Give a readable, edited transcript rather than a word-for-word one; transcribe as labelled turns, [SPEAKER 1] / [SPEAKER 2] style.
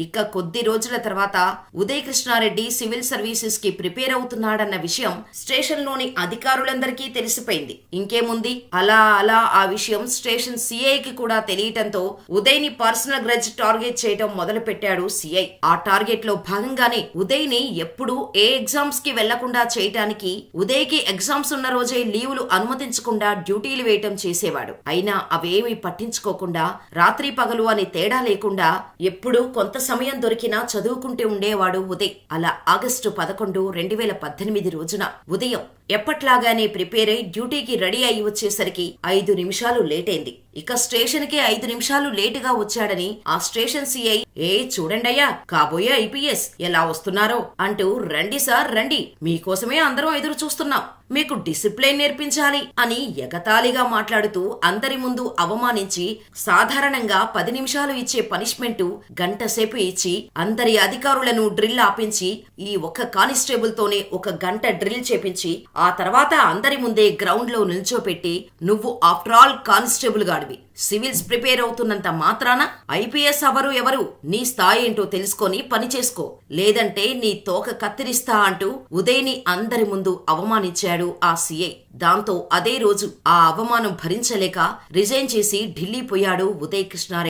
[SPEAKER 1] ఇక కొద్ది రోజుల తర్వాత ఉదయ్ కృష్ణారెడ్డి సివిల్ సర్వీసెస్ కి ప్రిపేర్ అవుతున్నాడన్న విషయం స్టేషన్ లోని అధికారులందరికీ తెలిసిపోయింది. ఇంకేముంది, అలా అలా ఆ విషయం స్టేషన్ సిఐకి కూడా తెలియటంతో ఉదయ్ ని పర్సనల్ గ్రడ్జ్ టార్గెట్ చేయడం మొదలు పెట్టాడు సిఐ. ఆ టార్గెట్ లో భాగంగానే ఉదయ్ ని ఎప్పుడూ ఏ ఎగ్జామ్స్ కి వెళ్లకుండా చేయటానికి ఉదయ్ కి ఎగ్జామ్స్ ఉన్న రోజే లీవులు అనుమతించకుండా డ్యూటీలు వేయటం చేసేవాడు. అయినా అవేమీ పట్టించుకోకుండా రాత్రి పగలు అని తేడా లేకుండా ఎప్పుడూ కొంత సమయం దొరికినా చదువుకుంటూ ఉండేవాడు ఉదయ్. అలా ఆగస్టు 11, 2018 రోజున ఉదయం ఎప్పట్లాగానే ప్రిపేర్ అయి డ్యూటీకి రెడీ అయి వచ్చేసరికి 5 నిమిషాలు లేట్ అయింది. ఇక స్టేషన్ కి 5 నిమిషాలు లేటుగా వచ్చాడని ఆ స్టేషన్ సిఐ, చూడండయ్యా, కాబోయే ఐపీఎస్ ఎలా వస్తున్నారో అంటూ, రండి సార్ రండి, మీకోసమే అందరం ఎదురు చూస్తున్నాం, మీకు డిసిప్లిన్ నేర్పించాలి అని ఎగతాళిగా మాట్లాడుతూ అందరి ముందు అవమానించి సాధారణంగా 10 నిమిషాలు ఇచ్చే పనిష్మెంట్ గంట సేపు ఇచ్చి అందరి అధికారులను డ్రిల్ ఆపించి ఈ ఒక్క కానిస్టేబుల్ తోనే 1 గంట డ్రిల్ చేపించి ఆ తర్వాత అందరి ముందే గ్రౌండ్ లో నిల్చోపెట్టి, నువ్వు ఆఫ్టర్ ఆల్ కానిస్టేబుల్ గాడివి, సివిల్స్ ప్రిపేర్ అవుతున్నంత మాత్రాన ఐపీఎస్ ఎవరు నీ స్థాయి ఏంటో తెలుసుకొని పని చేసుకో, లేదంటే నీ తోక కత్తిరిస్తా అంటూ ఉదయ్ని అందరి ముందు అవమానించాడు ఆ సిఐ. దాంతో అదే రోజు ఆ అవమానం భరించలేక రిజైన్ చేసి ఢిల్లీ పోయాడు ఉదయ్ కృష్ణారెడ్డి.